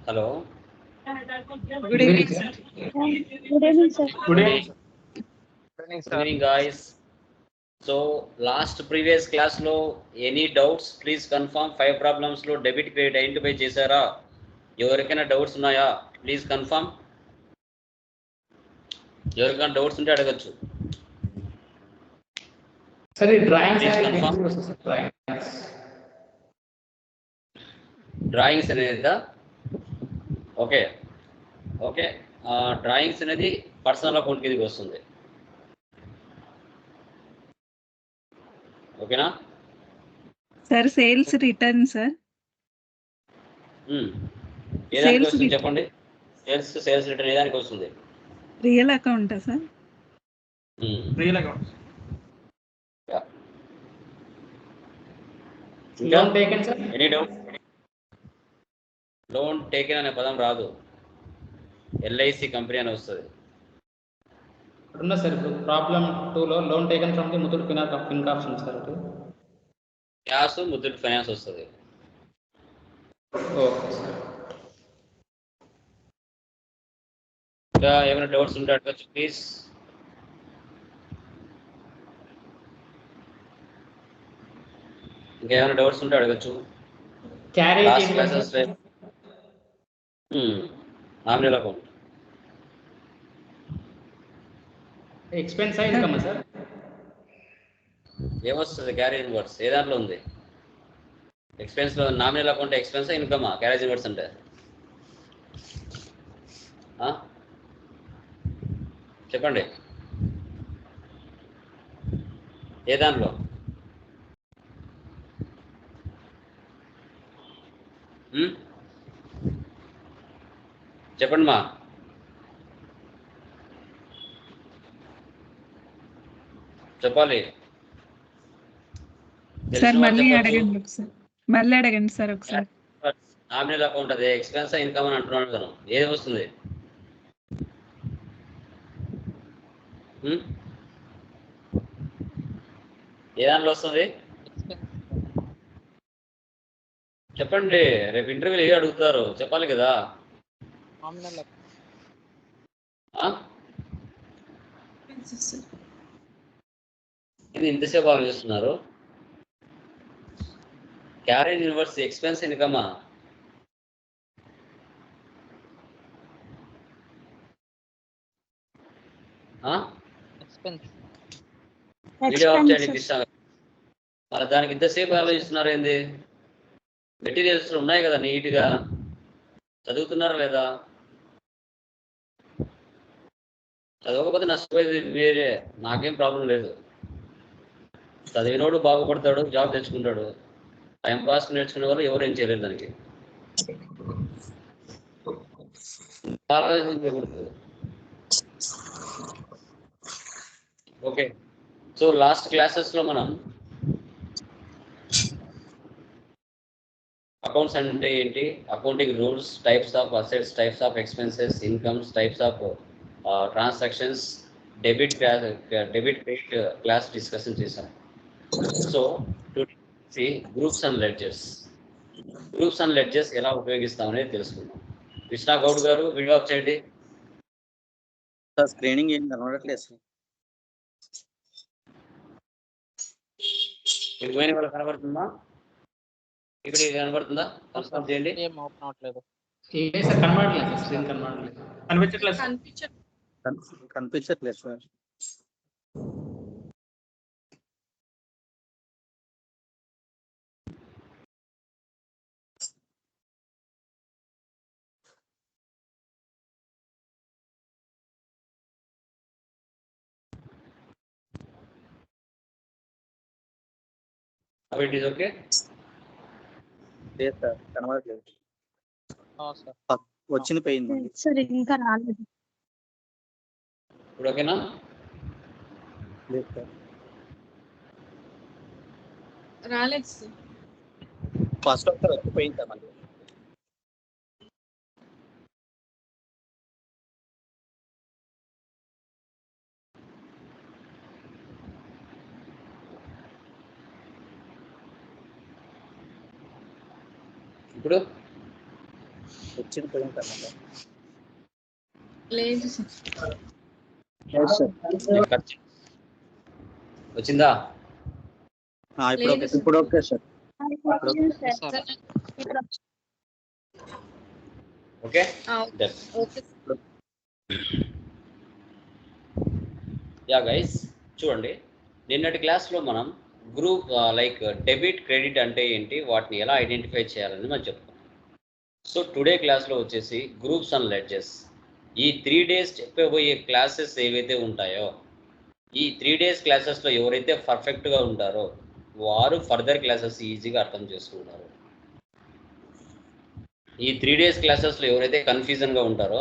Hello. Good evening, sir. Good evening, sir. Good evening. Good evening, Good sir. evening, guys. So, previous class lo any doubts? Please confirm. 5 problems lo debit credit identify chesara. ఎవరికైనా doubts ఉన్నాయా? Please confirm. ఎవరికైనా doubts ఉంటే అడగచ్చు. Sir, drawings Please are confirm. Drawings అనేది okay okay drawings అనేది personal account కిందకి వస్తుంది. ఓకేనా సార్? Sales return sir. ఏదానికి వస్తుంది చెప్పండి? సేల్స్ రిటర్న్ ఏదానికి వస్తుంది? రియల్ అకౌంటా sir? Real account. Loan taken sir. Any doubt? Loan taken అనే పదం రాదు, ఎల్ఐసి కంపెనీ అని వస్తుంది. ఉన్నా సార్, ఇప్పుడు ప్రాబ్లం 2లో loan taken from the Muthoot Fincorps ఉంది సార్. క్యాష్ ముత్తూట్ ఫైనాన్స్ వస్తుంది. Okay sir. ఇంకా ఏమైనా డౌట్స్ ఉంటే అడగచ్చు ప్లీజ్. ఇంకా ఏమైనా డౌట్స్ ఉంటే అడగచ్చు. Last classes nominal account expense income sir. ఏమొస్తుంది? క్యారేజ్ ఇన్వర్స్ ఏ దాంట్లో ఉంది? ఎక్స్పెన్స్ లో నామినల్ అకౌంట్ ఎక్స్పెన్స్ ఇన్కమా? క్యారేజ్ ఇన్వర్స్ అంటే చెప్పండి ఏ దాంట్లో? చెప్పండి మా. చెప్పాలి సార్ మళ్ళీ అడగండి ఒకసారి. మళ్ళీ అడగండి సార్ ఒకసారి. నామినల్ అకౌంట్ అదే ఎక్స్పెన్స్ ఇన్కమ్ అని అంటున్నాను కదా, ఏది వస్తుంది? ఏ దాంట్లో వస్తుంది చెప్పండి. రేపు ఇంటర్వ్యూలు ఏ అడుగుతారు చెప్పాలి కదా. ఇది ఇంతసేపు ఆలోచిస్తున్నారు. క్యారేజ్ ఇన్వర్స్ ఎక్స్పెన్స్ ఇన్కమా? వీడియో ఆఫ్ చేయండి ఇస్తాను. మరి దానికి ఇంతసేపు ఆలోచిస్తున్నారు ఏంది? మెటీరియల్స్ ఉన్నాయి కదా, నీట్గా చదువుతున్నారా లేదా? చదవకపోతే నష్టపోయేది వేరే, నాకేం ప్రాబ్లం లేదు. చదివినోడు బాగుపడతాడు, జాబ్ తెచ్చుకుంటాడు. టైం పాస్ నేర్చుకునే వాళ్ళు ఎవరు ఏం చేయలేరు దానికి. ఓకే, సో లాస్ట్ క్లాసెస్లో మనం అకౌంట్స్ అంటే ఏంటి, accounting rules, types of assets, types of expenses, incomes, types of transactions, debit credit class discussion చేశాం. So today groups and ledgers. Groups and ledgers ఎలా ఉపయోగిస్తామనేది తెలుసుకుందాం. కృష్ణా గౌడ్ గారు వీడియో ఆఫ్ చేయండి. స్క్రీనింగ్ ఏం కనబడట్లేదు సార్. మీకు పోయిన వాళ్ళు కనబడుతుందా? ఇక్కడ కనబడుతుందా? కన్ఫర్మ్ చేయండి. ఏం ఓపెన్ అవ్వట్లేదు. సార్ కనబడట్లేదు సార్, స్క్రీన్ కనబడట్లేదు. కనిపించట్లేదు కనిపించట్లేదు సార్. It is okay. లేదు సార్, కనబడట్లేదు. వచ్చింది పోయింది సార్, ఇంకా రాలేదు. ఇప్పుడు ఓకేనా? లేదు సార్, రాలేదు సార్. ఫస్ట్ ఒకసారి వచ్చిపోయింది సార్ మళ్ళీ. ఇప్పుడు వచ్చింది పోయింది సార్ మళ్ళీ. లేదు సార్. లేదు సార్. వచ్చిందా? ఇప్పుడు ఓకే. ఇప్పుడు okay sir. Sir, okay. Okay. Yeah guys, చూడండి, నిన్నటి క్లాస్లో మనం గ్రూప్ లైక్ డెబిట్ క్రెడిట్ అంటే ఏంటి, వాటిని ఎలా ఐడెంటిఫై చేయాలని మనం చెప్పుకున్నాం. సో టుడే క్లాస్లో వచ్చేసి గ్రూప్స్ అండ్ లెడ్జెస్, ఈ 3 days చెప్పబోయే క్లాసెస్ ఏవైతే ఉంటాయో, ఈ 3 days క్లాసెస్లో ఎవరైతే పర్ఫెక్ట్గా ఉంటారో వారు ఫర్దర్ క్లాసెస్ ఈజీగా అర్థం చేసుకుంటారు. ఈ 3 days క్లాసెస్లో ఎవరైతే కన్ఫ్యూజన్గా ఉంటారో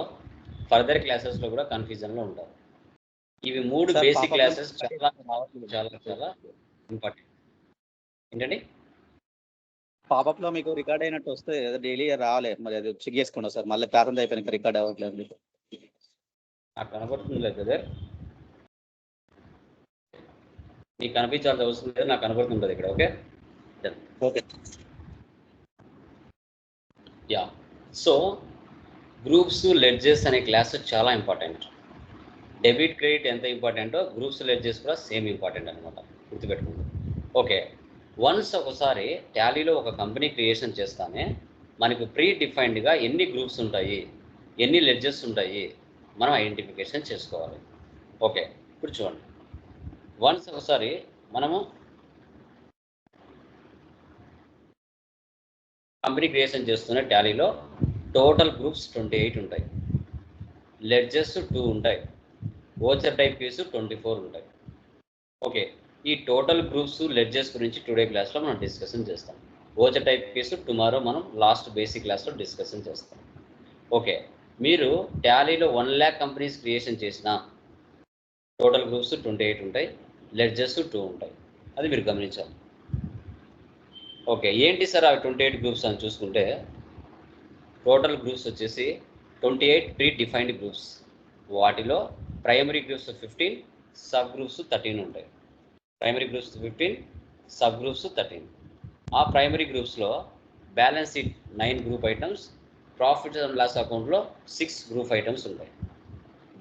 ఫర్దర్ క్లాసెస్లో కూడా కన్ఫ్యూజన్లో ఉంటారు. ఇవి 3 బేసిక్ క్లాసెస్ చాలా చాలా చాలా ఇంపార్టెంట్. ఏంటండి? పాపప్లో మీకు రికార్డ్ అయినట్టు వస్తే డైలీ రావాలి, మరి అది చెక్ చేసుకోండి సార్. మళ్ళీ ప్రారంభం అయిపోయినాక రికార్డ్ అవ్వట్లేదు మీకు. నాకు కనబడుతుంది లేదు బ్రదర్, నీకు కనిపించాల్సిన అవసరం లేదు, నాకు కనబడుతుంటుంది ఇక్కడ. Okay okay. Yeah, so groups ledgers అనే క్లాస్ చాలా ఇంపార్టెంట్. డెబిట్ క్రెడిట్ ఎంత ఇంపార్టెంటో గ్రూప్స్ లెడ్జెస్ కూడా సేమ్ ఇంపార్టెంట్ అనమాట, గుర్తుపెట్టుకోండి. ఓకే, వన్స్ ఒకసారి టాలీలో ఒక కంపెనీ క్రియేషన్ చేస్తానే మనకు ప్రీ డిఫైన్డ్గా ఎన్ని గ్రూప్స్ ఉంటాయి, ఎన్ని లెడ్జెస్ ఉంటాయి మనం ఐడెంటిఫికేషన్ చేసుకోవాలి. ఓకే, ఇప్పుడు చూడండి, వన్స్ ఒకసారి మనము కంపెనీ క్రియేషన్ చేస్తున్న టాలీలో టోటల్ గ్రూప్స్ 28 ఉంటాయి, లెడ్జెస్ 2 ఉంటాయి, ఓచర్ టైప్ కేసు 24 ఉంటాయి. ఓకే, ఈ టోటల్ గ్రూప్స్ లెడ్జెస్ గురించి టుడే క్లాస్లో మనం డిస్కషన్ చేస్తాం. ఓచర్ టైప్ కేసు టుమారో మనం లాస్ట్ బేసిక్ క్లాస్లో డిస్కషన్ చేస్తాం. ఓకే, మీరు టాలీలో 1 lakh కంపెనీస్ క్రియేషన్ చేసిన టోటల్ గ్రూప్స్ 28 ఉంటాయి, లెడ్జెస్ 2 ఉంటాయి, అది మీరు గమనించాలి. ఓకే, ఏంటి సార్ అవి 28 గ్రూప్స్ అని చూసుకుంటే, టోటల్ గ్రూప్స్ వచ్చేసి 28 ప్రీ డిఫైన్డ్ గ్రూప్స్, వాటిలో ప్రైమరీ గ్రూప్స్ 15, సబ్ గ్రూప్స్ 13 ఉంటాయి. Primary groups 15, sub groups 13. ఆ ప్రైమరీ గ్రూప్స్లో balance sheet 9 group items, profit and loss అకౌంట్లో 6 గ్రూప్ ఐటమ్స్ ఉంటాయి.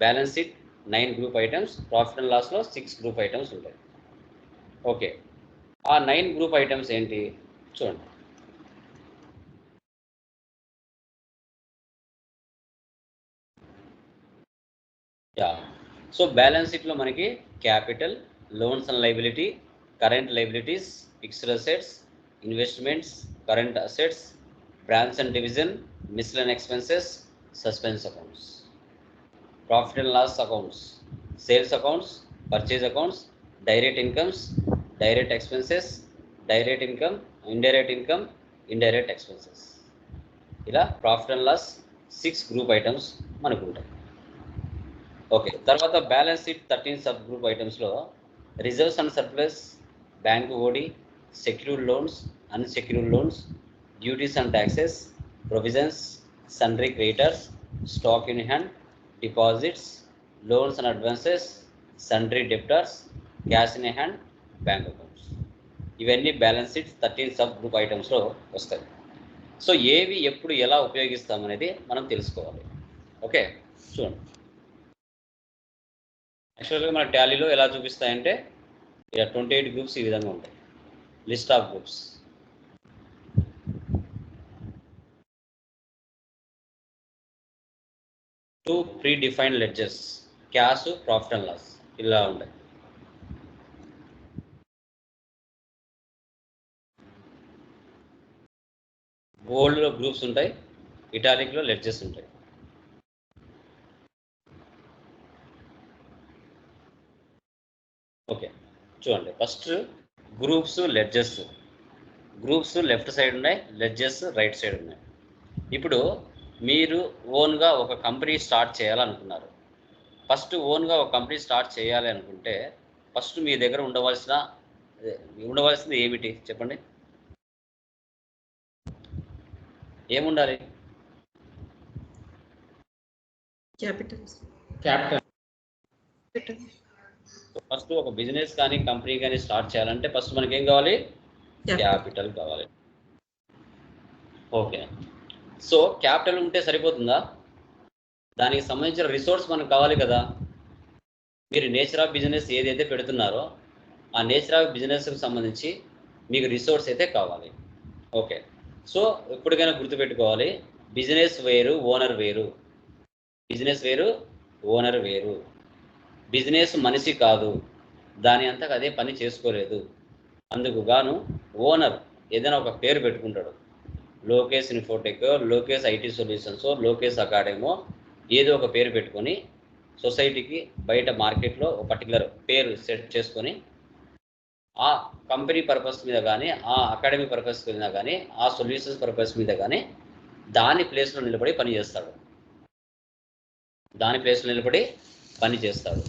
Balance sheet 9 group items, profit and లాస్లో 6 గ్రూప్ ఐటమ్స్ ఉంటాయి. Okay, ఆ 9 గ్రూప్ ఐటమ్స్ ఏంటి చూడండి. యా, సో బ్యాలెన్స్ షీట్లో మనకి capital, loans and liability, current liabilities, fixed assets, investments, current assets, branch and division, miscellaneous expenses, suspense accounts, profit and loss accounts, sales accounts, purchase accounts, direct incomes, direct expenses, direct income, indirect expenses. ఇలా profit and loss 6 group items మనకు ఉంటాయి. Okay, తర్వాత balance sheet 13 sub group ఐటమ్స్లో reserves and surplus, bank OD, secured loans, unsecured loans, duties and taxes, provisions, sundry creditors, stock in hand, deposits, loans and advances, సన్రీ డెప్టర్స్, cash in hand, bank accounts. ఇవన్నీ balance sheet 13 sub group ఐటమ్స్లో వస్తాయి. So ఏవి ఎప్పుడు ఎలా ఉపయోగిస్తామనేది మనం తెలుసుకోవాలి. Okay, చూడండి, యాక్చువల్గా మన టాలీలో ఎలా చూపిస్తాయంటే ఇలా 28 గ్రూప్స్ ఈ విధంగా ఉంటాయి, list of groups. Two predefined ledgers, cash, profit and loss, ఇలా ఉంటాయి. బోల్డ్లో గ్రూప్స్ ఉంటాయి, ఇటాలిక్లో లెడ్జెస్ ఉంటాయి. ఓకే, చూడండి, first groups ledgers. Groups left side ఉన్నాయి, లెడ్జెస్ రైట్ సైడ్ ఉన్నాయి. ఇప్పుడు మీరు ఓన్గా ఒక కంపెనీ స్టార్ట్ చేయాలనుకున్నారు. ఫస్ట్ ఓన్గా ఒక కంపెనీ స్టార్ట్ చేయాలి అనుకుంటే ఫస్ట్ మీ దగ్గర ఉండవలసింది ఏమిటి చెప్పండి? ఏముండాలి? క్యాపిటల్. ఫస్ట్ ఒక బిజినెస్ కానీ కంపెనీ కానీ స్టార్ట్ చేయాలంటే ఫస్ట్ మనకి ఏం కావాలి? క్యాపిటల్ కావాలి. ఓకే, సో క్యాపిటల్ ఉంటే సరిపోతుందా? దానికి సంబంధించిన రిసోర్స్ మనకు కావాలి కదా. మీరు నేచర్ ఆఫ్ బిజినెస్ ఏదైతే పెడుతున్నారో ఆ నేచర్ ఆఫ్ బిజినెస్కి సంబంధించి మీకు రిసోర్స్ అయితే కావాలి. ఓకే, సో ఎప్పటికైనా గుర్తుపెట్టుకోవాలి, బిజినెస్ వేరు, ఓనర్ వేరు. బిజినెస్ వేరు, ఓనర్ వేరు. బిజినెస్ మనిషి కాదు, దాని అంతకు అదే పని చేసుకోలేదు. అందుకు గాను ఓనర్ ఏదైనా ఒక పేరు పెట్టుకుంటాడు. Lokesh Infotech, Lokesh IT solutions, Lokesh academy, ఏదో ఒక పేరు పెట్టుకొని సొసైటీకి బయట మార్కెట్లో ఒక పర్టికులర్ పేరు సెట్ చేసుకొని ఆ కంపెనీ పర్పస్ మీద కానీ, ఆ అకాడమీ పర్పస్ మీద కానీ, ఆ సొల్యూషన్స్ పర్పస్ మీద కానీ దాని ప్లేస్లో నిలబడి పని చేస్తాడు.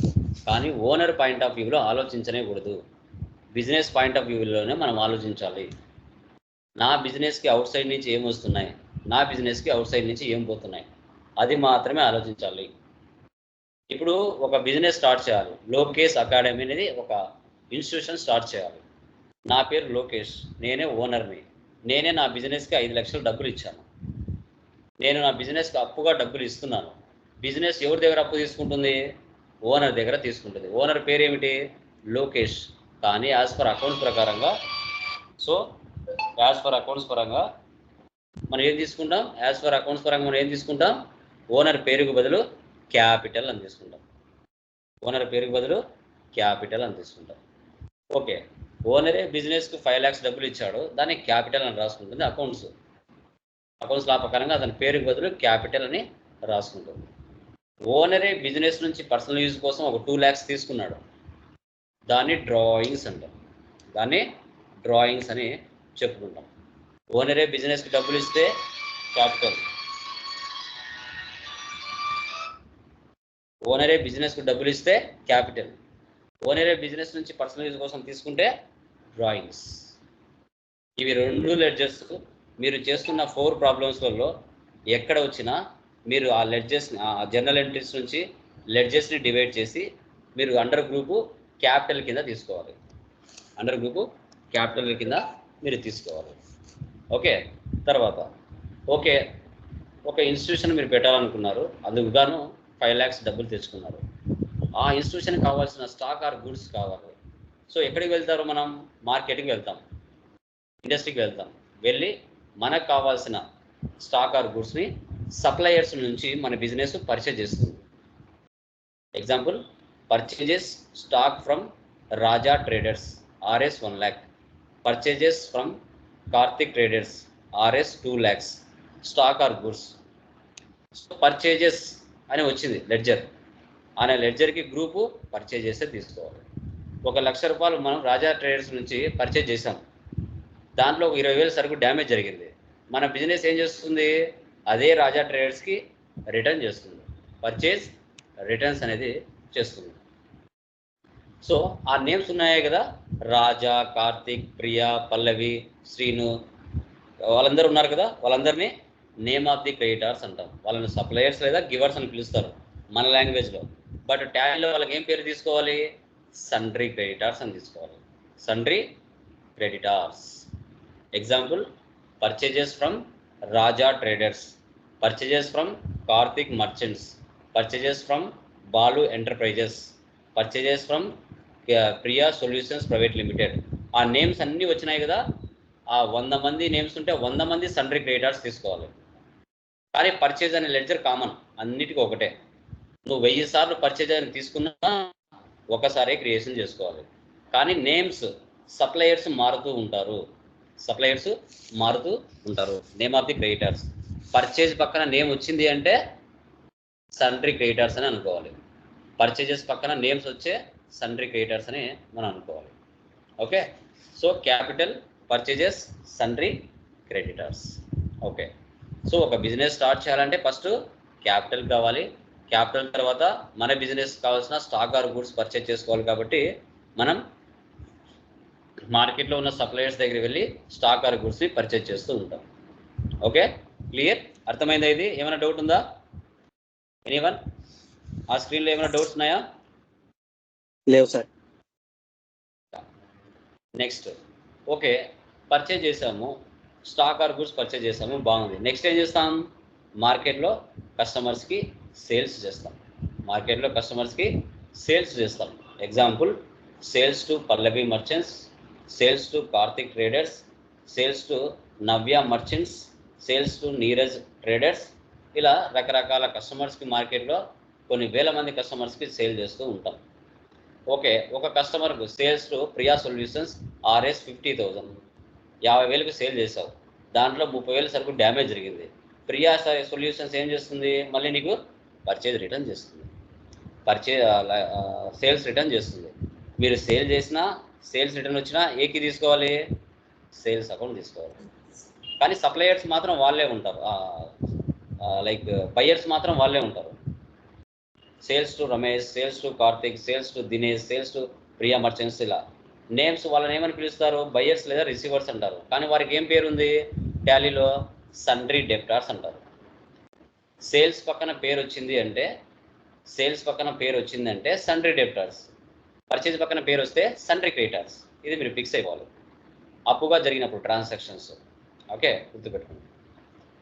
కానీ ఓనర్ పాయింట్ ఆఫ్ వ్యూలో ఆలోచించనే కూడదు. బిజినెస్ పాయింట్ ఆఫ్ వ్యూలోనే మనం ఆలోచించాలి. నా బిజినెస్కి అవుట్ సైడ్ నుంచి ఏం వస్తున్నాయి, నా బిజినెస్కి అవుట్ సైడ్ నుంచి ఏం పోతున్నాయి, అది మాత్రమే ఆలోచించాలి. ఇప్పుడు ఒక బిజినెస్ స్టార్ట్ చేయాలి. లోకేష్ అకాడమీ అనేది ఒక ఇన్స్టిట్యూషన్ స్టార్ట్ చేయాలి. నా పేరు లోకేష్, నేనే ఓనర్ని. నేనే నా బిజినెస్కి 5 లక్షలు డబ్బులు ఇచ్చాను. నేను నా బిజినెస్కి అప్పుగా డబ్బులు ఇస్తున్నాను. బిజినెస్ ఎవరి దగ్గర అప్పు తీసుకుంటుంది? ఓనర్ దగ్గర తీసుకుంటుంది. ఓనర్ పేరు ఏమిటి? లోకేష్. కానీ యాజ్ పర్ అకౌంట్స్ ప్రకారంగా, సో యాజ్ పర్ అకౌంట్స్ పరంగా మనం ఏం తీసుకుంటాం? ఓనర్ పేరుకు బదులు క్యాపిటల్ అని తీసుకుంటాం. ఓకే, ఓనరే బిజినెస్కి 5 lakhs డబ్బులు ఇచ్చాడు, దాన్ని క్యాపిటల్ అని రాసుకుంటుంది అకౌంట్స్ లా ప్రకారంగా అతని పేరుకు బదులు క్యాపిటల్ అని రాసుకుంటుంది. ఓనరే బిజినెస్ నుంచి పర్సనల్ యూజ్ కోసం ఒక 2 lakhs తీసుకున్నాడు, దాన్ని డ్రాయింగ్స్ అని చెప్పుకుంటాం. ఓనరే బిజినెస్కి డబ్బులు ఇస్తే క్యాపిటల్, ఓనరే బిజినెస్ నుంచి పర్సనల్ యూజ్ కోసం తీసుకుంటే డ్రాయింగ్స్. ఇవి 2 లెడ్జర్స్ మీరు చేస్తున్న 4 ప్రాబ్లమ్స్లలో ఎక్కడ వచ్చినా మీరు ఆ లెడ్జెస్, జర్నల్ ఎంట్రీస్ నుంచి లెడ్జెస్ని డివైడ్ చేసి మీరు అండర్ గ్రూపు క్యాపిటల్ కింద తీసుకోవాలి. ఓకే, తర్వాత ఓకే, ఒక ఇన్స్టిట్యూషన్ మీరు పెట్టాలనుకున్నారు, అందుకు గాను 5 lakhs డబ్బులు తెచ్చుకున్నారు. ఆ ఇన్స్టిట్యూషన్కి కావాల్సిన స్టాక్ ఆర్ గుడ్స్ కావాలి. సో ఎక్కడికి వెళ్తారు? మనం మార్కెట్కి వెళ్తాం, ఇండస్ట్రీకి వెళ్తాం. వెళ్ళి మనకు కావాల్సిన స్టాక్ ఆర్ గుడ్స్ని సప్లయర్స్ నుంచి మన బిజినెస్ పర్చేజ్ చేస్తుంది. Example, purchases stock from Raja traders RS 1 lakh, purchases from Karthik traders RS 2 lakhs, stock or goods. Purchases అని వచ్చింది లెడ్జర్, అనే లెడ్జర్కి గ్రూపు పర్చేజ్ చేస్తే తీసుకోవాలి. 1 లక్ష రూపాయలు మనం రాజా ట్రేడర్స్ నుంచి పర్చేజ్ చేసాం, దాంట్లో 20,000 సరుకు డ్యామేజ్ జరిగింది. మన బిజినెస్ ఏం చేస్తుంది? అదే రాజా ట్రేడర్స్కి రిటర్న్ చేస్తుంది, పర్చేజ్ రిటర్న్స్ అనేది చేస్తుంది. సో ఆ నేమ్స్ ఉన్నాయే కదా, రాజా, కార్తిక్, ప్రియా, పల్లవి, శ్రీను, వాళ్ళందరూ ఉన్నారు కదా, వాళ్ళందరినీ నేమ్ ఆఫ్ ది క్రెడిటార్స్ అంటాం. వాళ్ళని సప్లయర్స్ లేదా గివర్స్ అని పిలుస్తారు మన లాంగ్వేజ్లో. బట్ టాలీలో వాళ్ళకి ఏం పేరు తీసుకోవాలి? సండ్రీ క్రెడిటార్స్ అని తీసుకోవాలి. Example, purchases from Raja traders, purchases from Karthik merchants, purchases from Balu enterprises, purchases from Priya solutions private limited. ఆ నేమ్స్ అన్నీ వచ్చినాయి కదా, ఆ 100 మంది నేమ్స్ ఉంటే 100 మంది సండ్రీ క్రెడిటార్స్ తీసుకోవాలి. కానీ పర్చేజ్ అనే లెడ్జర్ కామన్, అన్నిటికీ ఒకటే. నువ్వు 1000 సార్లు పర్చేజ్ అని తీసుకున్నా ఒకసారి క్రియేషన్ చేసుకోవాలి. కానీ నేమ్స్ సప్లయర్స్ మారుతూ ఉంటారు. Name of the creditors, purchase పక్కన నేమ్ వచ్చింది అంటే సండ్రీ క్రెడిటార్స్ అని అనుకోవాలి. పర్చేజెస్ పక్కన నేమ్స్ వచ్చే సండ్రీ క్రెడిటార్స్ అని మనం అనుకోవాలి. Okay, so capital, purchases, sundry creditors. Okay, so ఒక బిజినెస్ స్టార్ట్ చేయాలంటే ఫస్ట్ క్యాపిటల్ కావాలి. క్యాపిటల్ తర్వాత మన బిజినెస్ కావాల్సిన స్టాక్ ఆర్ గుడ్స్ పర్చేజ్ చేసుకోవాలి. కాబట్టి మనం మార్కెట్లో ఉన్న సప్లయర్స్ దగ్గరికి వెళ్ళి స్టాక్ ఆర్ గుడ్స్ని పర్చేజ్ చేస్తూ ఉంటాం. Okay, clear? అర్థమైందా? ఇది ఏమైనా డౌట్ ఉందా? ఎనీవన్? ఆ స్క్రీన్లో ఏమైనా డౌట్స్ ఉన్నాయా? లేవు సార్. నెక్స్ట్, ఓకే, పర్చేజ్ చేసాము. స్టాక్ ఆర్ గుడ్స్ పర్చేజ్ చేస్తాము, బాగుంది. నెక్స్ట్ ఏం చేస్తాం? మార్కెట్లో కస్టమర్స్కి సేల్స్ చేస్తాం. మార్కెట్లో కస్టమర్స్కి సేల్స్ చేస్తాం. Example, sales to Pallavi merchants, sales to Karthik traders, sales to Navya merchants, sales to Neeraj traders. ఇలా రకరకాల కస్టమర్స్కి మార్కెట్లో కొన్ని వేల మంది కస్టమర్స్కి సేల్ చేస్తూ ఉంటాం. ఓకే, ఒక కస్టమర్కు sales to Priya solutions RS 50,000, 50,000కి సేల్ చేసావు. దాంట్లో 30,000 సరుకు డ్యామేజ్ జరిగింది. ప్రియా సొల్యూషన్స్ ఏం చేస్తుంది? మళ్ళీ నీకు పర్చేజ్ రిటర్న్ చేస్తుంది, సేల్స్ రిటర్న్ చేస్తుంది. మీరు సేల్ చేసినా, సేల్స్ రిటర్న్ వచ్చినా ఏకి తీసుకోవాలి? సేల్స్ అకౌంట్ తీసుకోవాలి. కానీ సప్లయర్స్ మాత్రం వాళ్ళే ఉంటారు, లైక్ బయ్యర్స్ మాత్రం వాళ్ళే ఉంటారు. Sales to Ramesh, sales to Karthik, sales to Dinesh, sales to Priya merchants. ఇలా నేమ్స్ వాళ్ళని ఏమని పిలుస్తారు? బయ్యర్స్ లేదా రిసీవర్స్ అంటారు. కానీ వారికి ఏం పేరు ఉంది టాలీలో? సండ్రీ డెప్టార్స్ అంటారు. సేల్స్ పక్కన పేరు వచ్చింది అంటే సండ్రీ డెప్టార్స్. పర్చేజ్ పక్కన పేరు వస్తే సండ్రీ క్రెడిటార్స్. ఇది మీరు ఫిక్స్ అయిపోవాలి అప్పుగా జరిగినప్పుడు ట్రాన్సాక్షన్స్. ఓకే, గుర్తుపెట్టుకోండి.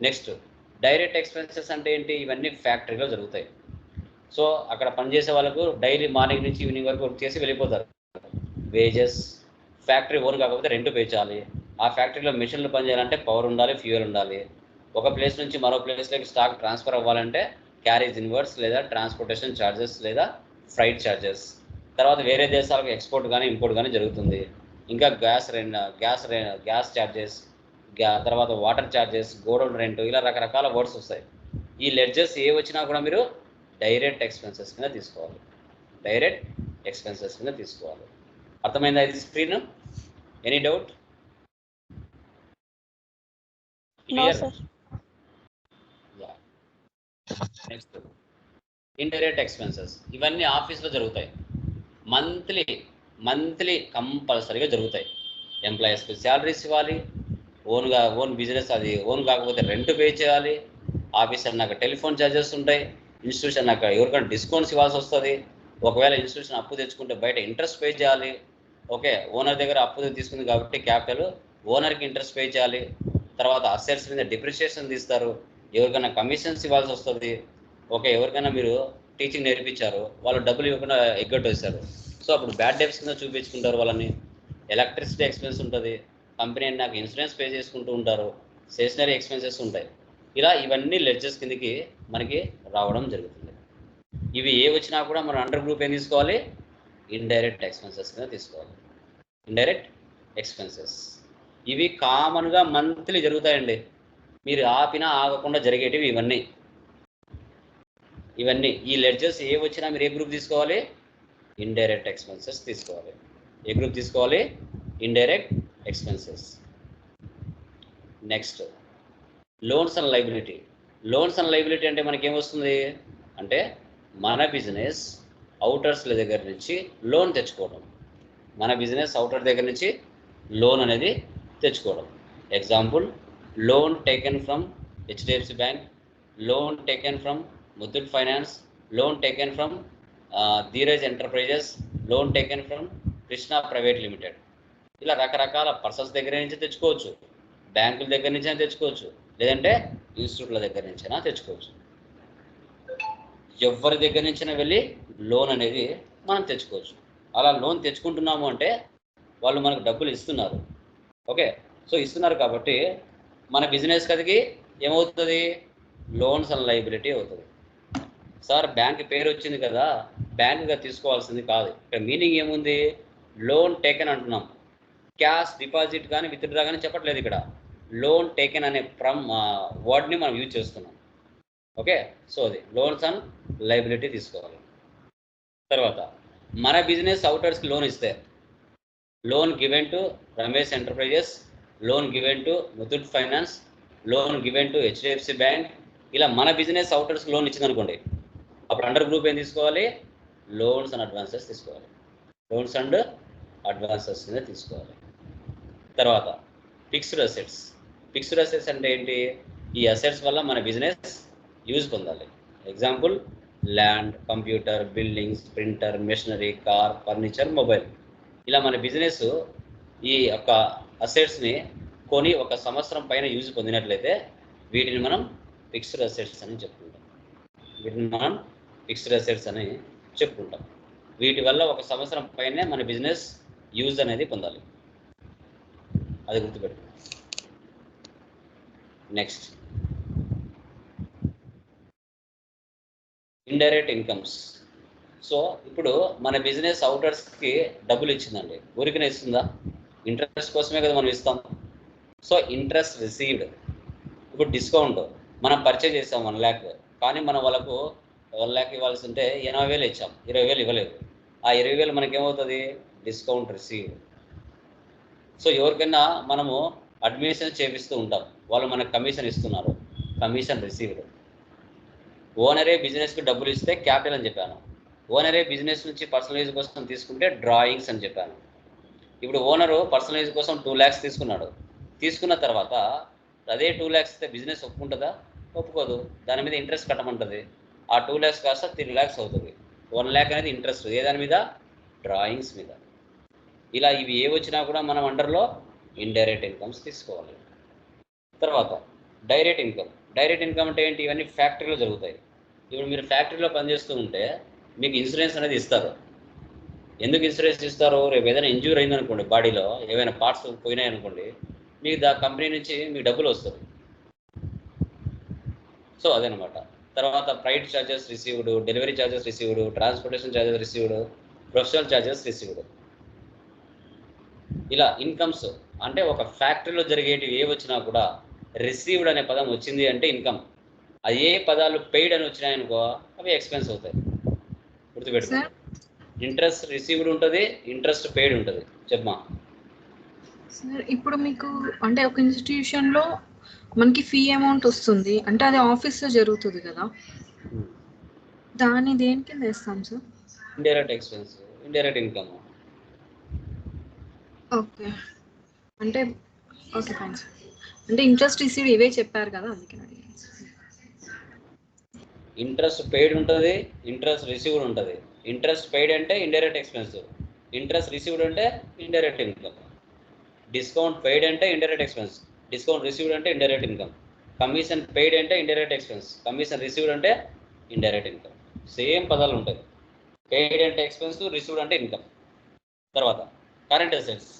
నెక్స్ట్, డైరెక్ట్ ఎక్స్పెన్సెస్ అంటే ఏంటి? ఇవన్నీ ఫ్యాక్టరీలో జరుగుతాయి. సో అక్కడ పనిచేసే వాళ్ళకు డైలీ మార్నింగ్ నుంచి ఈవినింగ్ వరకు వర్క్ చేసి వెళ్ళిపోతారు. వేజెస్, ఫ్యాక్టరీ ఓన్ కాకపోతే రెంట్ పే చేయాలి. ఆ ఫ్యాక్టరీలో మిషన్లు పనిచేయాలంటే పవర్ ఉండాలి, ఫ్యూయల్ ఉండాలి. ఒక ప్లేస్ నుంచి మరో ప్లేస్లోకి స్టాక్ ట్రాన్స్ఫర్ అవ్వాలంటే క్యారేజ్ ఇన్వర్స్ లేదా ట్రాన్స్పోర్టేషన్ ఛార్జెస్ లేదా ఫ్రైట్ ఛార్జెస్. తర్వాత వేరే దేశాలకు ఎక్స్పోర్ట్ కానీ ఇంపోర్ట్ కానీ జరుగుతుంది. ఇంకా గ్యాస్ ఛార్జెస్, తర్వాత వాటర్ ఛార్జెస్, గోడౌన్ రెంట్, ఇలా రకరకాల వర్డ్స్ వస్తాయి. ఈ లెడ్జెస్ ఏ వచ్చినా కూడా మీరు డైరెక్ట్ ఎక్స్పెన్సెస్ కింద తీసుకోవాలి. డైరెక్ట్ ఎక్స్పెన్సెస్ కింద తీసుకోవాలి. అర్థమైందా ఇది screen? Any doubt? Next, indirect expenses. ఇవన్నీ ఆఫీస్లో జరుగుతాయి. మంత్లీ కంపల్సరీగా జరుగుతాయి. ఎంప్లాయీస్కి శాలరీస్ ఇవ్వాలి, ఓన్ బిజినెస్ అది ఓన్ కాకపోతే రెంట్ పే చేయాలి. ఆఫీస్ అన్నాక టెలిఫోన్ ఛార్జెస్ ఉంటాయి. ఇన్స్టిట్యూషన్ అన్నాక ఎవరికైనా డిస్కౌంట్స్ ఇవ్వాల్సి వస్తుంది. ఒకవేళ ఇన్స్టిట్యూషన్ అప్పు తెచ్చుకుంటే బయట ఇంట్రెస్ట్ పే చేయాలి. ఓకే, ఓనర్ దగ్గర అప్పు తీసుకుంది కాబట్టి క్యాపిటల్, ఓనర్కి ఇంట్రెస్ట్ పే చేయాలి. తర్వాత అసెట్స్ మీద డిప్రిషియేషన్ తీస్తారు. ఎవరికైనా కమిషన్స్ ఇవ్వాల్సి వస్తుంది. ఓకే, ఎవరికైనా మీరు టీచింగ్ నేర్పించారు, వాళ్ళు డబ్బులు ఇవ్వకుండా ఎగ్గొట్టేస్తారు. సో అప్పుడు బ్యాడ్ డెబ్ట్స్ కింద చూపించుకుంటారు వాళ్ళని. ఎలక్ట్రిసిటీ ఎక్స్పెన్స్ ఉంటుంది. కంపెనీ నాకు ఇన్సూరెన్స్ పే చేసుకుంటూ ఉంటారు. స్టేషనరీ ఎక్స్పెన్సెస్ ఉంటాయి. ఇలా ఇవన్నీ లెడ్జెస్ కిందకి మనకి రావడం జరుగుతుంది. ఇవి ఏ వచ్చినా కూడా మనం అండర్ గ్రూప్ ఏం తీసుకోవాలి? ఇండైరెక్ట్ ఎక్స్పెన్సెస్ కింద తీసుకోవాలి. ఇండైరెక్ట్ ఎక్స్పెన్సెస్ ఇవి కామన్గా మంత్లీ జరుగుతాయండి. మీరు ఆపినా ఆగకుండా జరిగేటివి ఇవన్నీ ఈ లెడ్జెస్ ఏ వచ్చినా మీరు ఏ గ్రూప్ తీసుకోవాలి? ఇండైరెక్ట్ ఎక్స్పెన్సెస్ తీసుకోవాలి. ఏ గ్రూప్ తీసుకోవాలి? Indirect expenses. Next, loans and liability. Loans and liability అంటే మనకేమొస్తుంది అంటే మన బిజినెస్ అవుటర్స్ల దగ్గర నుంచి లోన్ తెచ్చుకోవడం. మన బిజినెస్ అవుటర్ దగ్గర నుంచి లోన్ అనేది తెచ్చుకోవడం. Example, loan taken from HDFC bank, loan taken from Muthoot finance, loan taken from Dheeraj enterprises, loan taken from Krishna private limited. ఇలా రకరకాల పర్సన్స్ దగ్గర నుంచి తెచ్చుకోవచ్చు, బ్యాంకుల దగ్గర నుంచి అయినా తెచ్చుకోవచ్చు, లేదంటే ఇన్స్టిట్యూట్ల దగ్గర నుంచైనా తెచ్చుకోవచ్చు. ఎవరి దగ్గర నుంచైనా వెళ్ళి లోన్ అనేది మనం తెచ్చుకోవచ్చు. అలా లోన్ తెచ్చుకుంటున్నాము అంటే వాళ్ళు మనకు డబ్బులు ఇస్తున్నారు. ఓకే, సో ఇస్తున్నారు కాబట్టి మన బిజినెస్ కదికి ఏమవుతుంది? లోన్స్ అండ్ లైబిలిటీ అవుతుంది. సార్ బ్యాంక్ పేరు వచ్చింది కదా, బ్యాంకుగా తీసుకోవాల్సింది కాదు. ఇక్కడ మీనింగ్ ఏముంది? లోన్ టేకెన్ అంటున్నాం. క్యాష్ డిపాజిట్ కానీ విత్డ్రా కానీ చెప్పట్లేదు. ఇక్కడ లోన్ టేకెన్ అనే వర్డ్ని మనం యూజ్ చేస్తున్నాం. ఓకే, సో అది లోన్స్ అండ్ లైబిలిటీ తీసుకోవాలి. తర్వాత మన బిజినెస్ అవుటర్స్కి లోన్ ఇస్తే loan given to Ramesh enterprises, loan given to Muthoot finance, loan given to HDFC bank. ఇలా మన బిజినెస్ అవుటర్స్కి లోన్ ఇచ్చిందనుకోండి, అప్పుడు అండర్ గ్రూప్ ఏం తీసుకోవాలి? లోన్స్ అండ్ అడ్వాన్సెస్ తీసుకోవాలి. లోన్స్ అండ్ అడ్వాన్సెస్ మీద తీసుకోవాలి. తర్వాత ఫిక్స్డ్ అసెట్స్. ఫిక్స్డ్ అసెట్స్ అంటే ఏంటి? ఈ అసెట్స్ వల్ల మన బిజినెస్ యూజ్ పొందాలి. Example, land, computer, buildings, printer, machinery, car, furniture, mobile. ఇలా మన బిజినెస్ ఈ యొక్క అసెట్స్ని కొని ఒక సంవత్సరం పైన యూజ్ పొందినట్లయితే వీటిని మనం ఫిక్స్డ్ అసెట్స్ అని చెప్పుకుంటాం. వీటిని మనం ఫిక్స్డ్ అసెట్స్ అని చెప్పుకుంటాం. వీటి వల్ల ఒక సంవత్సరం పైనే మన బిజినెస్ యూజ్ అనేది పొందాలి, అది గుర్తుపెట్టుకోండి. Next indirect incomes. సో ఇప్పుడు మన బిజినెస్ అవుటర్స్కి డబ్బులు ఇచ్చిందండి, ఊరికనే ఇస్తుందా? ఇంట్రెస్ట్ కోసమే కదా మనం ఇస్తాం. So interest received. ఇప్పుడు డిస్కౌంట్ మనం పర్చేజ్ చేసాం 1 lakh, కానీ మనం వాళ్ళకు 1 lakh ఇవ్వాల్సి ఉంటే 80,000 ఇచ్చాం, 20,000 ఇవ్వలేదు. ఆ 20,000 మనకేమవుతుంది? Discount received. సో ఎవరికైనా మనము అడ్మిషన్ చేపిస్తూ ఉంటాం, వాళ్ళు మనకు కమిషన్ ఇస్తున్నారు, కమిషన్ రిసీవ్డ్. ఓనరే బిజినెస్కి డబ్బులు ఇస్తే క్యాపిటల్ అని చెప్పాను. ఓనరే బిజినెస్ నుంచి పర్సనల్ యూజ్ కోసం తీసుకుంటే డ్రాయింగ్స్ అని చెప్పాను. ఇప్పుడు ఓనరు పర్సనల్ యూజ్ కోసం 2 lakhs తీసుకున్నాడు. తీసుకున్న తర్వాత అదే 2 lakhs ఇస్తే బిజినెస్ ఒప్పుకుంటుందా? ఒప్పుకోదు. దాని మీద ఇంట్రెస్ట్ కట్టమంటుంది. ఆ 2 lakhs కాస్త 3 lakhs అవుతుంది. 1 lakh అనేది ఇంట్రెస్ట్ ఏ దాని మీద? డ్రాయింగ్స్ మీద. ఇలా ఇవి ఏ వచ్చినా కూడా మనం అండర్లో ఇండైరెక్ట్ ఇన్కమ్స్ తీసుకోవాలి. తర్వాత డైరెక్ట్ ఇన్కమ్. డైరెక్ట్ ఇన్కమ్ అంటే ఏంటి? ఇవన్నీ ఫ్యాక్టరీలో జరుగుతాయి. ఇప్పుడు మీరు ఫ్యాక్టరీలో పనిచేస్తూ ఉంటే మీకు ఇన్సూరెన్స్ అనేది ఇస్తారు. ఎందుకు ఇన్సూరెన్స్ ఇస్తారు? రేపు ఏదైనా ఇంజ్యూర్ అయిందనుకోండి, బాడీలో ఏవైనా పార్ట్స్ పోయినాయి అనుకోండి, మీకు కంపెనీ నుంచి మీకు డబ్బులు వస్తుంది. సో అదనమాట. తర్వాత flight charges received, delivery charges received, transportation charges received, professional charges received. ఇలా ఇన్కమ్స్ అంటే ఒక ఫ్యాక్టరీలో జరిగేటివి ఏ వచ్చినా కూడా రిసీవ్డ్ అనే పదం వచ్చింది అంటే ఇన్కమ్. అది ఏ పదాలు పెయిడ్ అని వచ్చినాయనుకో అవి ఎక్స్పెన్స్ అవుతాయి, గుర్తుపెట్టుకోండి. ఇంట్రెస్ట్ రిసీవ్డ్ ఉంటుంది, ఇంట్రెస్ట్ పెయిడ్ ఉంటుంది. చెప్పమా. సార్ ఇప్పుడు మీకు అంటే ఒక ఇన్స్టిట్యూషన్లో మనకి ఫీ అమౌంట్ వస్తుంది అంటే అది ఆఫీస్లో జరుగుతుంది కదా, దాన్ని దేని కింద వేస్తాం sir? Indirect expense, indirect income. Okay అంటే ఓకే ఫైన్ సార్. అంటే ఇంట్రెస్ట్ రిసీవ్ ఇవే చెప్పారు కదా, అందుకని అడిగాను. ఇంట్రెస్ట్ పెయిడ్ ఉంటుంది, ఇంట్రెస్ట్ రిసీవ్డ్ ఉంటుంది. ఇంట్రెస్ట్ పెయిడ్ అంటే ఇండైరెక్ట్ ఎక్స్పెన్స్, ఇంట్రెస్ట్ రిసీవ్డ్ అంటే ఇండైరెక్ట్ ఇన్కమ్. డిస్కౌంట్ పెయిడ్ అంటే ఇండైరెక్ట్ ఎక్స్పెన్స్, డిస్కౌంట్ రిసీవ్డ్ అంటే ఇండైరెక్ట్ ఇన్కమ్. కమిషన్ పెయిడ్ అంటే ఇండైరెక్ట్ ఎక్స్పెన్స్, కమిషన్ రిసీవ్డ్ అంటే ఇండైరెక్ట్ ఇన్కమ్. సేమ్ పదాలు ఉంటాయి. పెయిడ్ అంటే ఎక్స్పెన్స్, రిసీవ్డ్ అంటే ఇన్కమ్. తర్వాత కరెంట్ అసెట్స్.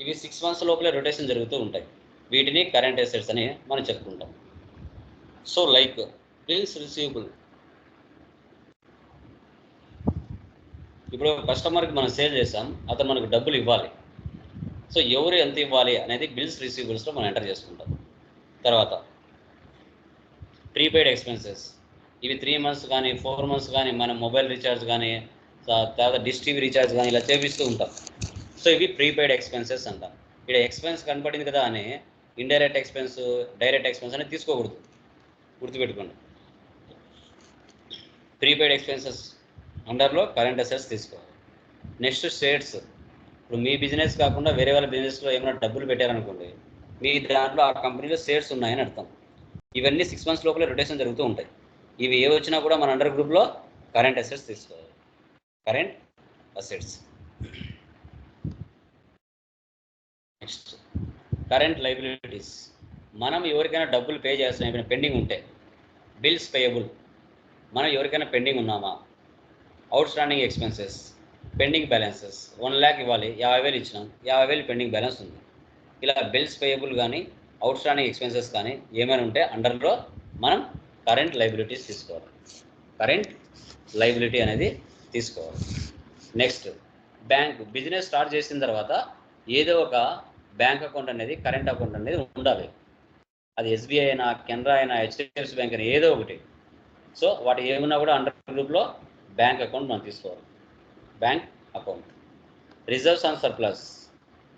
ఇవి 6 months లోపలే రొటేషన్ జరుగుతూ ఉంటాయి. వీటిని కరెంట్ అసెట్స్ అని మనం చెప్పుకుంటాం. So like bills receivable. ఇప్పుడు కస్టమర్కి మనం సేల్ చేసాం, అతను మనకు డబ్బులు ఇవ్వాలి. సో ఎవరు ఎంత ఇవ్వాలి అనేది బిల్స్ రిసీవబుల్స్లో మనం ఎంటర్ చేసుకుంటాం. తర్వాత ప్రీపెయిడ్ ఎక్స్పెన్సెస్. ఇవి 3 months కానీ 4 months కానీ మనం మొబైల్ రీఛార్జ్ కానీ తర్వాత డిష్ టీవీ రీఛార్జ్ కానీ ఇలా చేపిస్తూ ఉంటాం. సో ఇవి ప్రీపెయిడ్ ఎక్స్పెన్సెస్ అంటాం. ఇక్కడ ఎక్స్పెన్స్ కనపడింది కదా అని ఇండైరెక్ట్ ఎక్స్పెన్స్, డైరెక్ట్ ఎక్స్పెన్స్ అనేది తీసుకోకూడదు, గుర్తుపెట్టుకోండి. ప్రీపెయిడ్ ఎక్స్పెన్సెస్ అండర్లో కరెంట్ అసెట్స్ తీసుకోవాలి. Next shares. ఇప్పుడు మీ బిజినెస్ కాకుండా వేరే వాళ్ళ బిజినెస్లో ఏమైనా డబ్బులు పెట్టారనుకోండి, మీ దాంట్లో ఆ కంపెనీలో షేర్స్ ఉన్నాయని అర్థం. ఇవన్నీ 6 months లోపలే రొటేషన్ జరుగుతూ ఉంటాయి. ఇవి ఏ వచ్చినా కూడా మన అండర్ గ్రూప్లో కరెంట్ అసెట్స్ తీసుకోవాలి. Current assets. Next current liabilities. మనం ఎవరికైనా డబ్బులు పే చేస్తున్నాం, ఏమైనా పెండింగ్ ఉంటే బిల్స్ పేయబుల్. మనం ఎవరికైనా పెండింగ్ ఉన్నామా? Out standing expenses, pending balances. 1 lakh ఇవ్వాలి, 50,000 ఇచ్చినాం, 50,000 పెండింగ్ బ్యాలెన్స్ ఉంది. ఇలా బిల్స్ పేయబుల్ కానీ అవుట్ స్టాండింగ్ ఎక్స్పెన్సెస్ కానీ ఏమైనా ఉంటే అండర్లో మనం కరెంట్ లైబిలిటీస్ తీసుకోవాలి. కరెంట్ లైబిలిటీ అనేది తీసుకోవాలి. Next bank. బిజినెస్ స్టార్ట్ చేసిన తర్వాత ఏదో ఒక బ్యాంక్ అకౌంట్ అనేది, కరెంట్ అకౌంట్ అనేది ఉండాలి. అది ఎస్బీఐ అయినా, కెనరా అయినా, హెచ్డిఎఫ్సి బ్యాంక్ అయినా ఏదో ఒకటి. సో వాటి ఏమన్నా కూడా అండర్ గ్రూప్లో బ్యాంక్ అకౌంట్ మనం తీసుకోవాలి. Bank account. Reserves and surplus.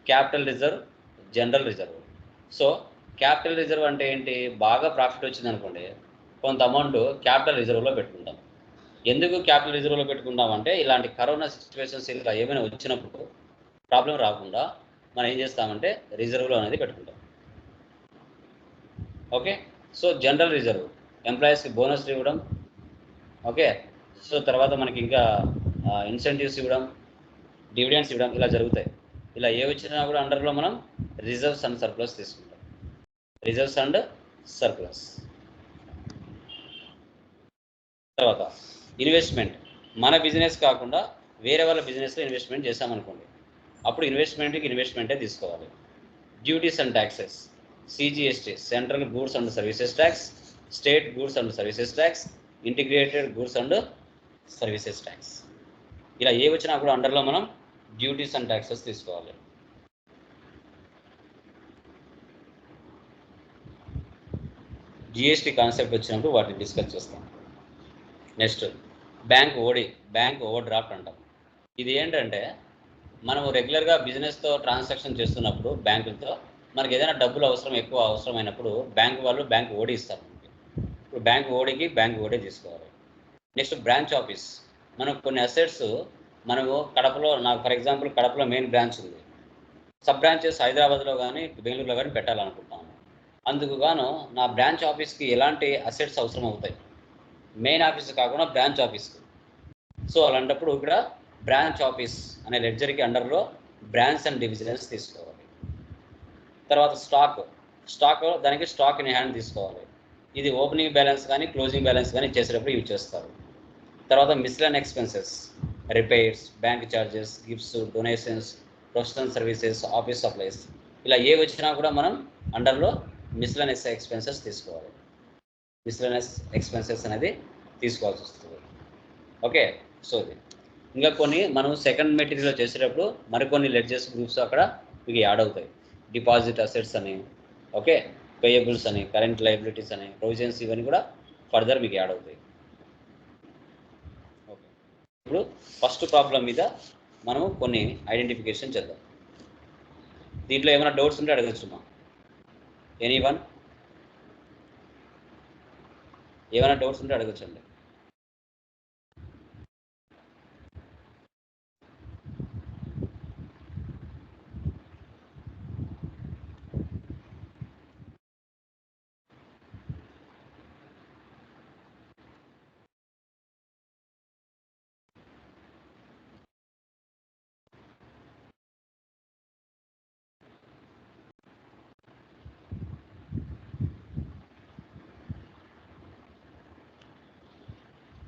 Capital reserve, general reserve. So capital reserve అంటే ఏంటి? బాగా ప్రాఫిట్ వచ్చింది అనుకోండి, కొంత అమౌంట్ క్యాపిటల్ రిజర్వ్లో పెట్టుకుంటాం. ఎందుకు క్యాపిటల్ రిజర్వ్లో పెట్టుకుంటాం అంటే ఇలాంటి కరోనా సిచ్యువేషన్స్ ఇలా ఏమైనా వచ్చినప్పుడు ప్రాబ్లం రాకుండా మనం ఏం చేస్తామంటే రిజర్వ్లో అనేది పెట్టుకుంటాం. ఓకే. సో జనరల్ రిజర్వ్ ఎంప్లాయీస్కి బోనస్లు ఇవ్వడం, ఓకే. సో తర్వాత మనకి ఇంకా ఇన్సెంటివ్స్ ఇవ్వడం, డివిడెండ్స్ ఇవ్వడం ఇలా జరుగుతాయి. ఇలా ఏ వచ్చినా కూడా అండర్లో మనం రిజర్వ్స్ అండ్ సర్ప్లస్ తీసుకుంటాం. Reserves and surplus. తర్వాత ఇన్వెస్ట్మెంట్, మన బిజినెస్ కాకుండా వేరే వాళ్ళ బిజినెస్లో ఇన్వెస్ట్మెంట్ చేసామనుకోండి, అప్పుడు ఇన్వెస్ట్మెంటే తీసుకోవాలి. Duties and taxes, CGST central goods and services tax, state goods and services tax, integrated goods and services tax. ఇలా ఏ వచ్చినా కూడా అండర్లో మనం డ్యూటీస్ అండ్ ట్యాక్సెస్ తీసుకోవాలి. జిఎస్టీ కాన్సెప్ట్ వచ్చినప్పుడు వాటిని డిస్కస్ చేస్తాం. నెక్స్ట్ బ్యాంక్ ఓవర్ డ్రాఫ్ట్ అంటాం. ఇది ఏంటంటే మనం రెగ్యులర్గా బిజినెస్తో ట్రాన్సాక్షన్ చేస్తున్నప్పుడు బ్యాంకులతో మనకి ఏదైనా డబ్బులు ఎక్కువ అవసరమైనప్పుడు బ్యాంక్ ఓడి ఇస్తారు. ఇప్పుడు బ్యాంక్ ఓడి తీసుకోవాలి. నెక్స్ట్ బ్రాంచ్ ఆఫీస్, మనకు కొన్ని అసెట్స్ మనము కడపలో, నాకు ఫర్ ఎగ్జాంపుల్ కడపలో మెయిన్ బ్రాంచ్ ఉంది, సబ్ బ్రాంచెస్ హైదరాబాద్లో కానీ బెంగళూరులో కానీ పెట్టాలనుకుంటాను. అందుకు గాను నా బ్రాంచ్ ఆఫీస్కి ఎలాంటి అసెట్స్ అవసరం అవుతాయి, మెయిన్ ఆఫీస్ కాకుండా బ్రాంచ్ ఆఫీస్కి. సో అలాంటప్పుడు ఇక్కడ బ్రాంచ్ ఆఫీస్ అనే లెడ్జర్కి అండర్లో బ్రాంచ్ అండ్ డివిజన్స్ తీసుకోవాలి. తర్వాత స్టాక్ దానికి స్టాక్ ఇన్ హ్యాండ్ తీసుకోవాలి. ఇది ఓపెనింగ్ బ్యాలెన్స్ కానీ క్లోజింగ్ బ్యాలెన్స్ కానీ చేసేటప్పుడు యూజ్ చేస్తారు. తర్వాత miscellaneous expenses, repairs, bank charges, gifts, donations, professional services, office supplies, ఇలా ఏ వచ్చినా కూడా మనం అండర్లో మిస్లెనస్ ఎక్స్పెన్సెస్ తీసుకోవాలి. మిస్లెనస్ ఎక్స్పెన్సెస్ అనేది తీసుకోవాల్సి వస్తుంది. ఓకే, సో ఇంకా కొన్ని మనం సెకండ్ మెటీరియల్ చేసేటప్పుడు మరికొన్ని లెడ్జెస్ గ్రూప్స్ అక్కడ మీకు యాడ్ అవుతాయి. డిపాజిట్ అసెట్స్ అని, ఓకే, పేయబుల్స్ అని, కరెంట్ లయబిలిటీస్ అని, ప్రొవిజన్స్, ఇవన్నీ కూడా ఫర్దర్ మీకు యాడ్ అవుతాయి. ఓకే, ఇప్పుడు ఫస్ట్ ప్రాబ్లం మీద మనము కొన్ని ఐడెంటిఫికేషన్ చేద్దాం. దీంట్లో ఏమైనా డౌట్స్ ఉంటే అడగచ్చుమా? ఎనీవన్ ఏమైనా డౌట్స్ ఉంటే అడగచ్చండి.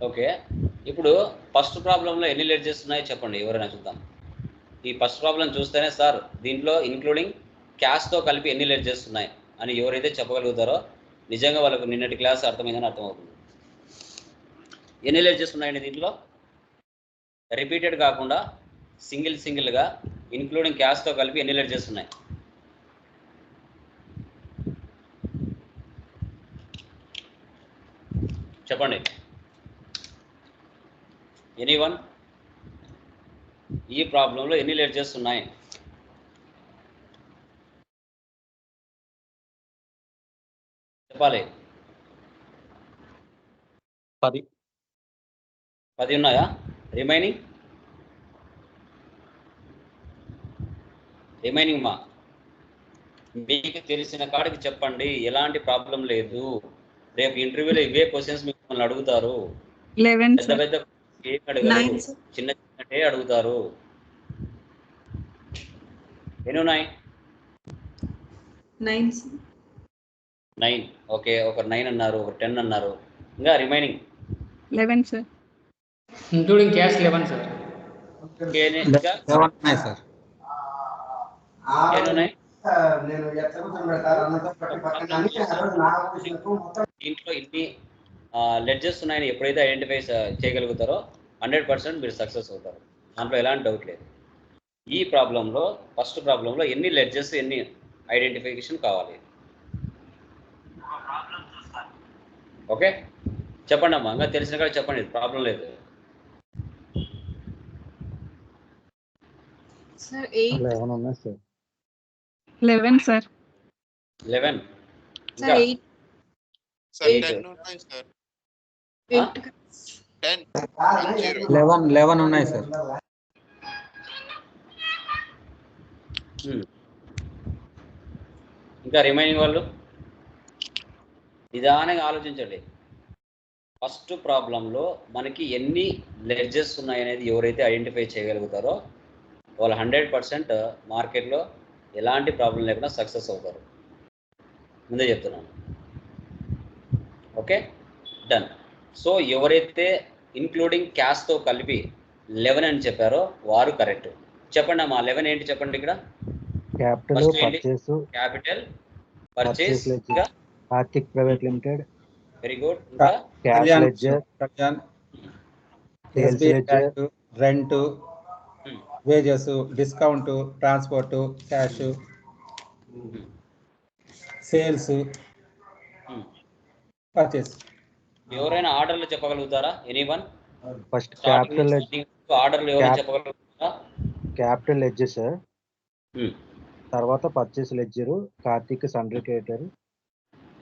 ఓకే, ఇప్పుడు ఫస్ట్ ప్రాబ్లంలో ఎన్ని లెడ్జెస్ ఉన్నాయో చెప్పండి, ఎవరైనా చూద్దాం. ఈ ఫస్ట్ ప్రాబ్లం చూస్తేనే సార్ దీంట్లో ఇంక్లూడింగ్ క్యాష్తో కలిపి ఎన్ని లెడ్జెస్ ఉన్నాయి అని ఎవరైతే చెప్పగలుగుతారో నిజంగా వాళ్ళకు నిన్నటి క్లాస్ అర్థమైందని అర్థమవుతుంది. ఎన్ని లెడ్జెస్ ఉన్నాయండి దీంట్లో? రిపీటెడ్ కాకుండా సింగిల్గా ఇంక్లూడింగ్ క్యాష్తో కలిపి ఎన్ని లెడ్జెస్ ఉన్నాయి? చెప్పండి. ఎనీవన్? ఈ ప్రాబ్లంలో ఎన్ని లెడ్జెస్ ఉన్నాయి? చెప్పాలి. 10 ఉన్నాయా? రిమైనింగ్ మా మీకు తెలిసిన కాడికి చెప్పండి, ఎలాంటి ప్రాబ్లం లేదు. రేపు ఇంటర్వ్యూలో ఇవే క్వశ్చన్స్ మిమ్మల్ని అడుగుతారు. 11 పెద్ద పెద్ద ఏం అడగరు, చిన్న చిన్నటే అడుగుతారు. ఎన్ని ఉన్నాయి? 9. ఓకే, ఒక 9 అన్నారు, ఒక 10 అన్నారు. ఇంకా remaining 11 sir. Including cash 11 sir. దీంట్లో ఇన్ని లెడ్జెస్ ఉన్నాయని ఎప్పుడైతే ఐడెంటిఫై చేయగలుగుతారో 100% మీరు సక్సెస్ అవుతారు. దాంట్లో ఎలాంటి డౌట్ లేదు. ఈ ప్రాబ్లంలో ఫస్ట్ ప్రాబ్లంలో ఎన్ని లెడ్జెస్, ఎన్ని ఐడెంటిఫికేషన్ కావాలి? ఓకే, చెప్పండి అమ్మా, ఇంకా తెలిసిన కాడ చెప్పండి, ప్రాబ్లం లేదు. Sir 8 11 sir. 11 సార్ 8 11 ఉన్నాయి సార్. ఇంకా రిమైనింగ్ వాళ్ళు నిదానంగా ఆలోచించండి. ఫస్ట్ ప్రాబ్లంలో మనకి ఎన్ని లెడ్జెస్ ఉన్నాయనేది ఎవరైతే ఐడెంటిఫై చేయగలుగుతారో వాళ్ళు 100% మార్కెట్లో ఎలాంటి ప్రాబ్లం లేకుండా సక్సెస్ అవుతారు. ముందే చెప్తున్నాను. Okay, done. సో ఎవరైతే ఇంక్లూడింగ్ క్యాష్తో కలిపి 11 అని చెప్పారో వారు కరెక్ట్. చెప్పండి అమ్మా, 11 ఏంటి చెప్పండి ఇక్కడ. క్యాపిటల్ ఫస్ట్ ఏంటి? పర్చేస్, క్యాపిటల్, పర్చేస్, ఇంకా Karthik private limited, very good, ఇంకా cash ledger, sales ledger, rent, wages, discount, transport, cash, sales, purchase. ఎవరైనా ఆర్డర్లు చెప్పగలుగుతారా? ఎనీవన్? ఫస్ట్ క్యాపిటల్ ఆర్డర్లు ఎవరైనా చెప్పగలుగుతారా? క్యాపిటల్ లెడ్జర్ సార్, తర్వాత purchase ledger, Karthik sundry creditor,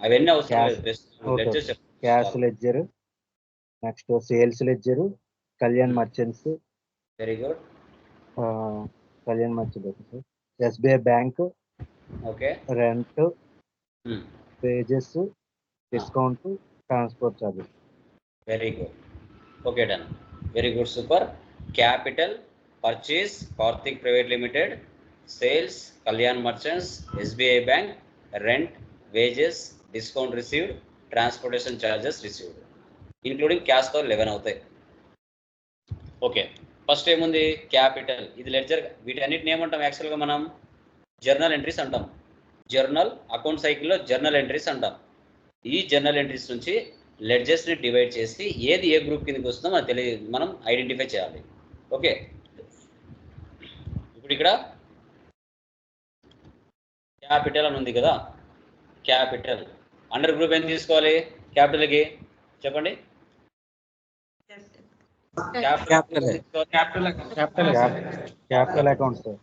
అవన్నీ అవసరం లేదు, best cash ledger, next sales ledger, Kalyan merchants, very good, Kalyan merchant sir, SBI bank, okay, rent, wages, discount, transport charges. Very good, okay, done, very good, super. Capital, purchase, Karthik private limited, sales, Kalyan merchants, SBI bank, rent, wages, discount received, transportation charges received, including క్యాష్తో 11 అవుతాయి. Okay, first ఏముంది? Capital. ఇది ledger. వీటన్నిటిని ఏమంటాం యాక్చువల్గా మనం? Journal entries అంటాం. Journal account సైకిల్లో జర్నల్ ఎంట్రీస్ అంటాం. ఈ జర్నల్ ఎంట్రీస్ నుంచి లెడ్జర్స్ని డివైడ్ చేసి ఏది ఏ గ్రూప్ కిందకి వస్తుందో మనం ఐడెంటిఫై చేయాలి. ఓకే, ఇప్పుడు ఇక్కడ క్యాపిటల్ అని ఉంది కదా, క్యాపిటల్ అండర్ గ్రూప్ ఎంత తీసుకోవాలి క్యాపిటల్కి? చెప్పండి. Capital account sir.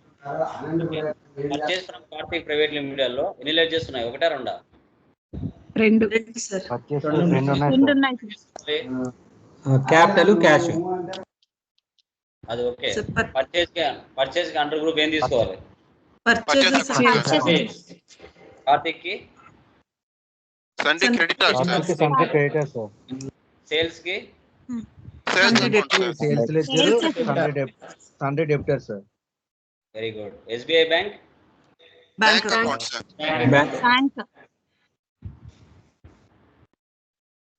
Purchase from Karthik private limited లో ఎన్ని లెడ్జర్స్ ఉన్నాయి? ఒకటా రెండా? రెండు. పర్చేస్ రెండు ఉన్నాయి సార్. Capital, cash. అది ఓకే. పర్చేస్ కి అండర్ గ్రూప్ ఏం తీసుకోవాలి? కార్తిక్ కి సండ్రీ క్రెడిటర్ సార్. సేల్స్ కి sales ledger, sundry debtor sir. Very good. SBI bank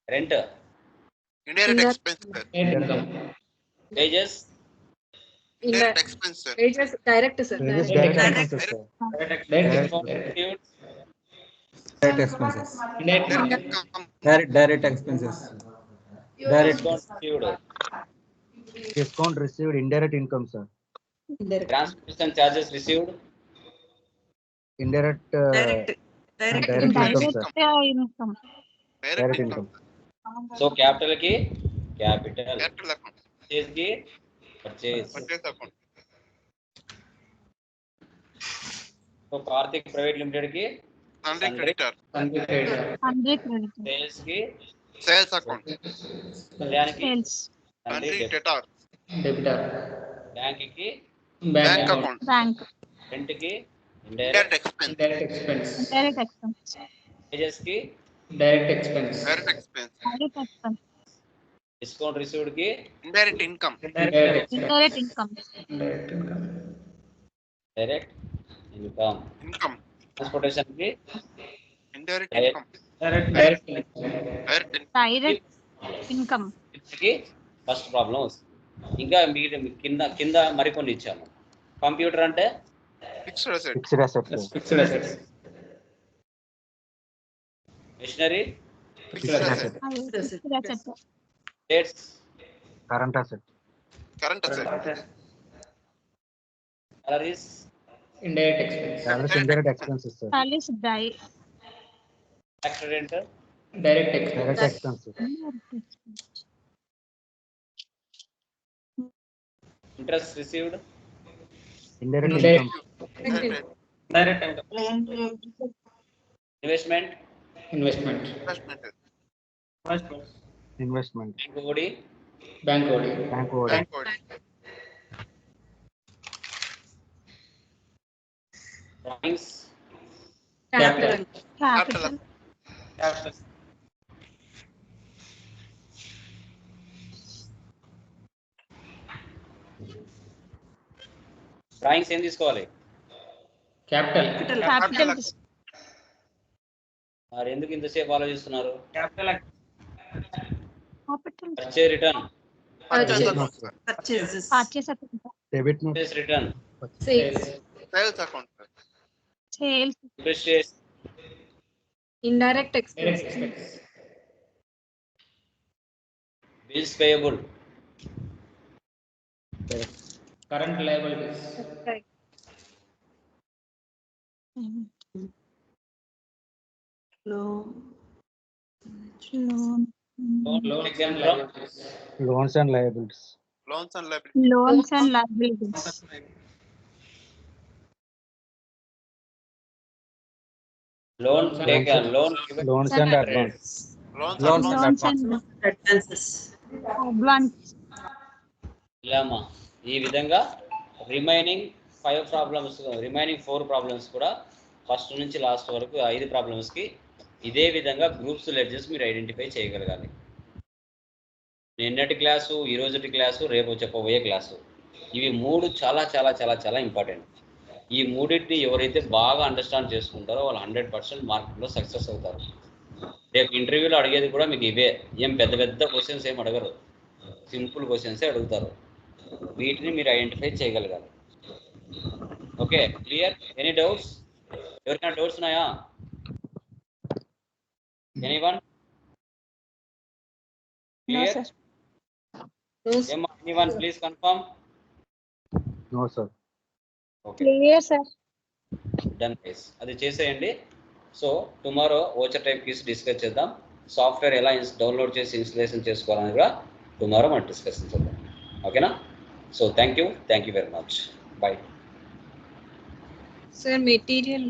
rent, wages, direct sir. Direct expenses. Discount received, indirect income sir. Transportation charges received, indirect income sir. Direct income. So capital కి capital, purchase కి purchase. So Karthik private limited కి sales కి sales account, Kalyan కి debtor, bank కి bank account, rent కి indirect expense, wages కి direct expense, discount received కి indirect income, direct income, transportation కి ఇండైరెక్ట్ ఇన్కమ్ కి ఫస్ట్ ప్రాబ్లం వస్తుంది. ఇంకా కింద మరికొన్ని ఇచ్చాము. కంప్యూటర్ అంటే fixed assets. Machinery, debts, current asset. Salaries, indirect expense, indirect expenses sir. Accident, direct direct expenses. Interest received, indirect income. Investment, investment. Bank OD, drawings, capital drawings ఏం తీసుకోవాలి? Capital, మరి ఎందుకు ఇంతసేపు ఆలోచిస్తున్నారు? Capital purchase return, Purchase account, sir. Purchase debit note, purchase return, sales, Sales account, sir. Sales depreciation, indirect Direct expense, expense. Bills payable, Current liabilities. Loans and liabilities. Loans and liabilities, Loans and liabilities. Loans and liabilities, loan taken, loan loans and advance, Loans Loans and loans and advance, ఇలామా. ఈ విధంగా remaining 5 problems, remaining 4 problems కూడా first నుంచి last వరకు 5 ప్రాబ్లమ్స్కి ఇదే విధంగా groups ledgers మీరు identify చేయగలగాలి. నిన్నటి క్లాసు, ఈ రోజుటి క్లాసు, రేపు చెప్పబోయే క్లాసు, ఇవి 3 చాలా చాలా చాలా చాలా ఇంపార్టెంట్. ఈ మూడింటిని ఎవరైతే బాగా అండర్స్టాండ్ చేసుకుంటారో వాళ్ళు 100% మార్కుల్లో సక్సెస్ అవుతారు. రేపు ఇంటర్వ్యూలో అడిగేది కూడా మీకు ఇవే, ఏం పెద్ద పెద్ద క్వశ్చన్స్ ఏం అడగరు, సింపుల్ క్వశ్చన్సే అడుగుతారు. వీటిని మీరు ఐడెంటిఫై చేయగలగాలి. Okay, clear? Any doubts? ఎవరికైనా డౌట్స్ ఉన్నాయా? Anyone? Clear? Anyone please confirm? No sir. Okay, clear sir. Done guys, అది చేసేయండి. సో టుమారో ఓచర్ టైప్ కీస్ డిస్కస్ చేద్దాం. సాఫ్ట్వేర్ ఎలా డౌన్లోడ్ చేసి ఇన్స్టలేషన్ చేసుకోవాలని కూడా టుమారో మనం డిస్కషన్ చేద్దాం. ఓకేనా? So thank you very much. Bye. Sir material